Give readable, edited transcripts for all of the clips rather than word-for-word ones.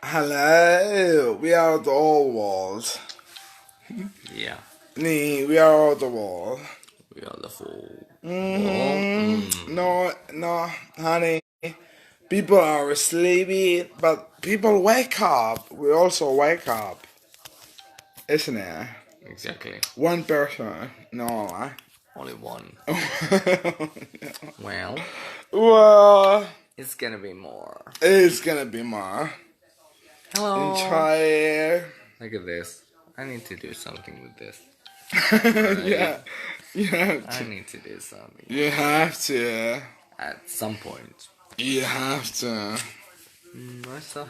Hello, we are the old world. Yeah, We are all the world. we are the full wall. No, honey. People are sleepy, but people wake up. We also wake up, isn't it? Exactly. One person, no. Only one. I- Well, well, it's gonna be more. it's gonna be more. Hello. Enjoy. Look at this. I need to do something with this. Yeah, Right? you have I to. need to do something You have to. at some point. You have to. What's up?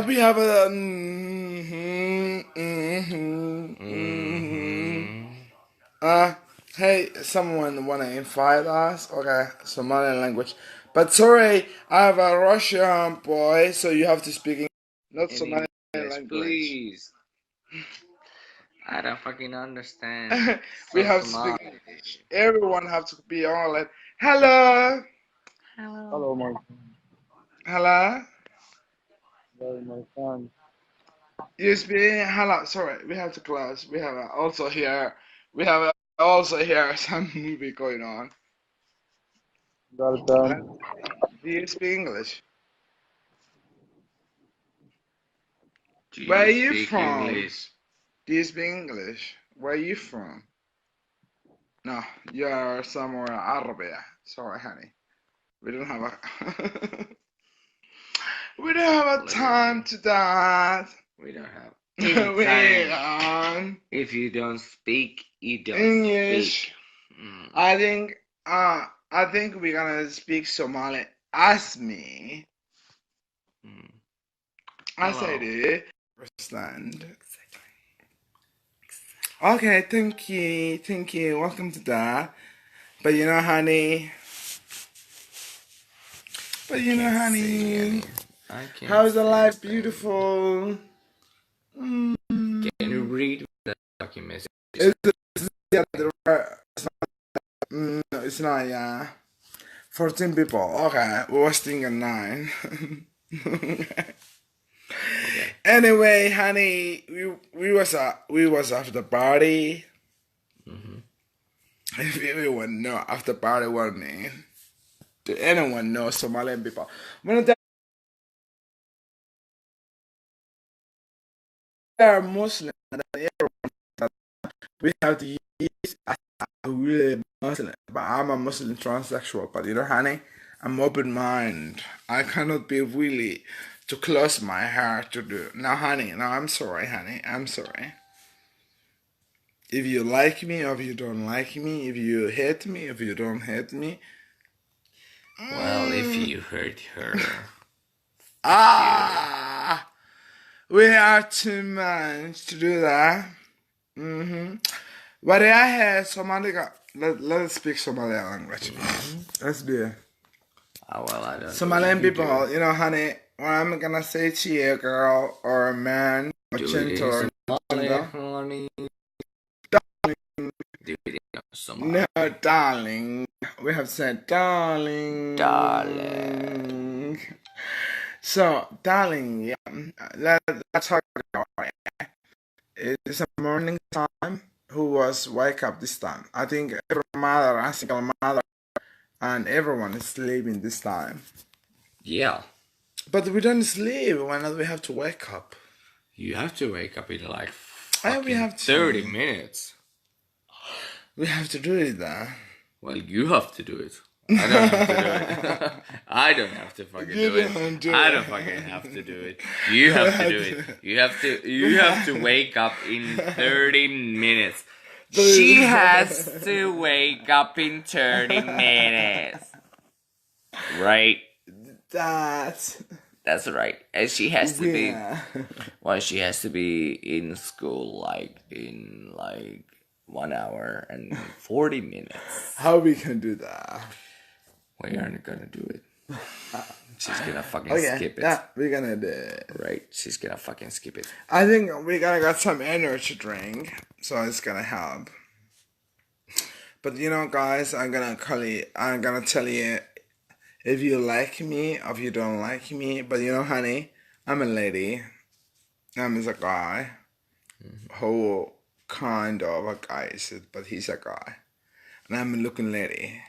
We have a. Mm-hmm. Hey, someone wanna invite us? Okay, Somali language. But sorry, I have a Russian boy, so you have to speak not In Somali English, language. please. I don't fucking understand. We So have to speak Somali. English. Everyone have to be all like, hello, Hello. Hello, my hello. very my son. You speak hello. Sorry, we have to close. We have also here. We have also here some movie going on. Welcome. Do you speak English? Do Where are you you speak from? English? Do you speak English? Where are you from? No, you're somewhere Arabia. Sorry, honey. We don't have a we don't have a time Literally. to that. We don't have any We time. on If you don't speak, you don't speak. English. Mm. I think I think we're gonna speak Somali. Ask me. Mm. I said Hello. it. Understand. Okay, thank you, thank you. Welcome to that. But you know, honey. But you know, Can't say honey. any. I can't How's the say a life thing. beautiful? Mm. Can you read the fucking message? Is it yeah, no, it's not, yeah. 14 people. Okay, we was thinking 9. Okay. Anyway, honey, we was after party. Mm-hmm. If anyone know after party what mean, do anyone know Somalian people? When they are Muslim, then everyone we have to use a really Muslim. But I'm a Muslim transsexual. But you know, honey, I'm open mind. I cannot be really to close my heart to do. Now, honey, no, I'm sorry, honey. I'm sorry. If you like me or if you don't like me, if you hate me, if you don't hate me. Well, if you hurt her, you. Ah, we are too much to do that. But I had Somali. Let's speak Somali language. Let's do it. Oh well, I don't know. Somalian You do people, it. you know, honey, what I'm gonna say to you, girl, or a man, or Do it gentle, in or Somali, gender. honey. Do it in Somali. No, darling. We have said, Darling. darling. So, darling, yeah, let's talk about it. It's a morning time. Who was wake up this time? I think every mother, a single mother, and everyone is sleeping this time. Yeah. But we don't sleep when we have to wake up. You have to wake up in like We fucking have 30 to. minutes. We have to do it then. Well, you have to do it. I don't have to do it. I don't have to fucking You do it. don't do I it. don't fucking have to do it. You have to do it. You have to wake up in 30 minutes. She has to wake up in 30 minutes. Right? That's right. And she has to be Yeah. well, she has to be in school like in like 1 hour and 40 minutes. How we can do that? We aren't gonna do it. She's gonna fucking Okay, skip it. yeah, we're gonna do it. Right? She's gonna fucking skip it. I think we're gonna get some energy drink, so it's gonna help. But you know, guys, I'm gonna tell you if you like me or if you don't like me. But you know, honey, I'm a lady. is a guy who kind of a guy is it, but he's a guy. And I'm a looking lady.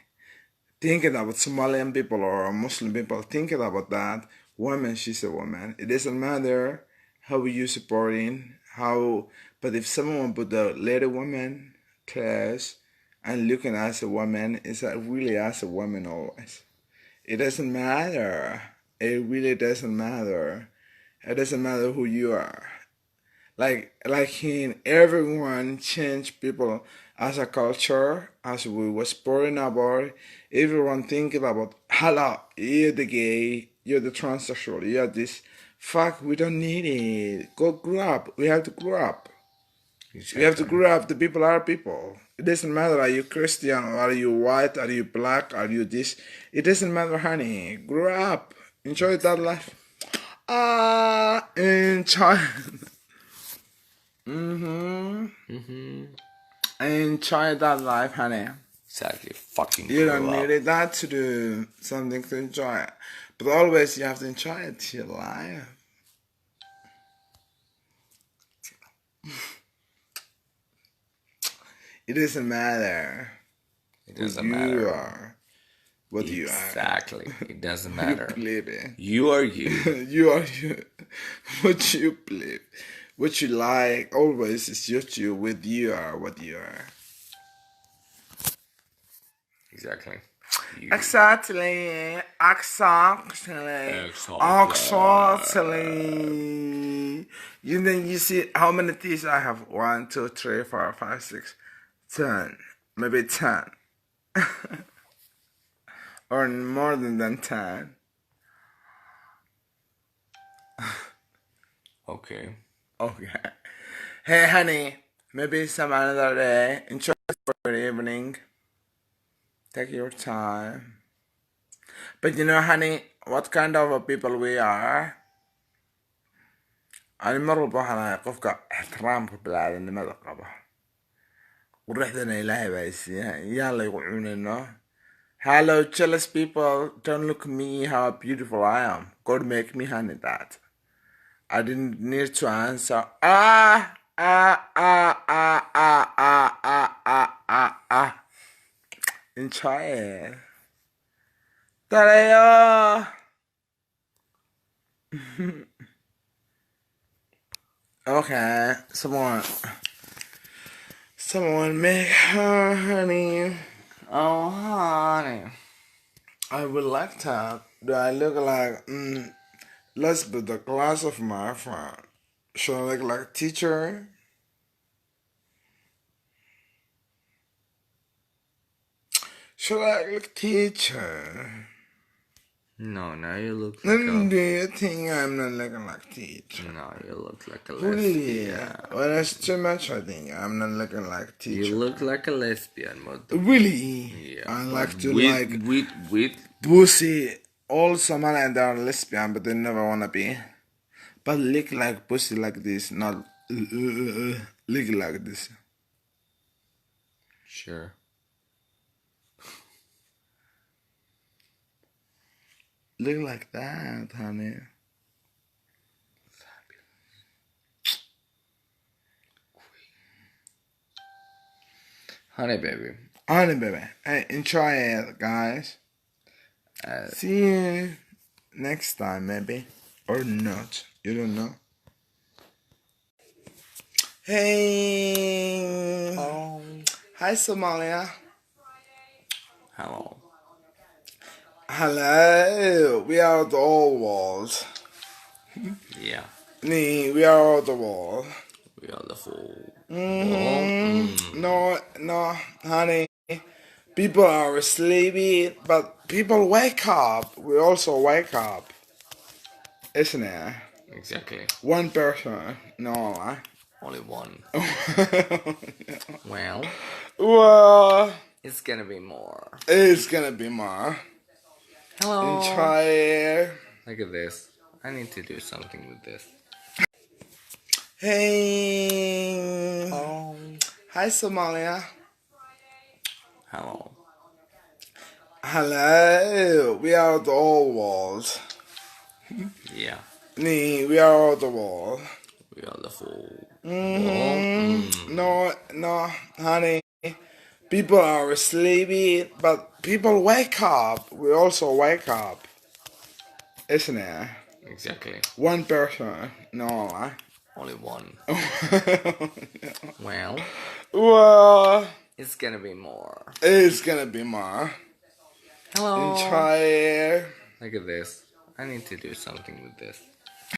Thinking about Somalian people or Muslim people, thinking about that. Woman, she's a woman. It doesn't matter how you supporting, how, but if someone put a lady woman class and looking as a woman, it's really as a woman always. It doesn't matter. It really doesn't matter. It doesn't matter who you are. Like in everyone change people as a culture, as we was spoken about, everyone thinking about hello, you're the gay, you're the transsexual, you're this. Fuck, we don't need it. Go grow up. We have to grow up. We have to grow up. The people are people. It doesn't matter, are you Christian, or are you white, are you black, are you this? It doesn't matter, honey. Grow up. Enjoy that life. Enjoy. Enjoy that life, honey. Exactly. Fucking You don't grow up. need that to do something to enjoy it. But always you have to enjoy it, your life. It doesn't matter. It doesn't who matter. you are. What you are. Exactly. It doesn't You matter. believe it. You are you. You are you. What you believe. What you like. Always is just you. With you are what you are. Exactly. You. Exactly. You then you see how many teeth I have? 1, 2, 3, 4, 5, 6, 10. Maybe 10. Or more than 10. Okay. Okay. Hey honey, maybe some another day. Enjoy for the evening. Take your time. But you know, honey, what kind of a people we are? أنا مرة بحنا قفك احترام في بلاد النمذج قبه ورحنا إلهي بايسيها يلا يقعون إنه Hello jealous people, don't look at me how beautiful I am. God make me honey that. I didn't need to answer. Enjoy it. Tarayo. Okay, someone make her honey. Oh, honey. I would like that. Do I look like let's be the class of my friend. Should I look like teacher? Should I look teacher? No, now you look like Do a... you think I'm not looking like teacher? No, you look like a Really? lesbian. Well, that's too much, I think. I'm not looking like teacher. You look like a lesbian, but... Really? Yeah. I like to with pussy. All Somali and they are lesbian, but they never wanna be. But lick like pussy like this, not lick like this. Sure. Look like that, honey. Honey, baby. Honey, baby. Hey, enjoy it, guys. See you next time, maybe. Or not. You don't know. Hey. Oh. Hi, Somalia. Hello. Hello. We are the old world. Yeah. We are the world. We are the fool. No, honey. People are sleepy, but people wake up. We also wake up. Isn't it? Exactly. One person. No. Only one. Well. Well, it's gonna be more. It's gonna be more. Hello. Enjoy it. Look at this. I need to do something with this. Hey. Oh. Hi, Somalia. Hello. Hello. We are the old world. Yeah. We are the world. We are the full. No, honey. People are sleepy, but people wake up. We also wake up, isn't it? Exactly. One person. No. Only one. Well, Well, it's gonna be more. it's gonna be more. Hello. Enjoy. Look at this. I need to do something with this.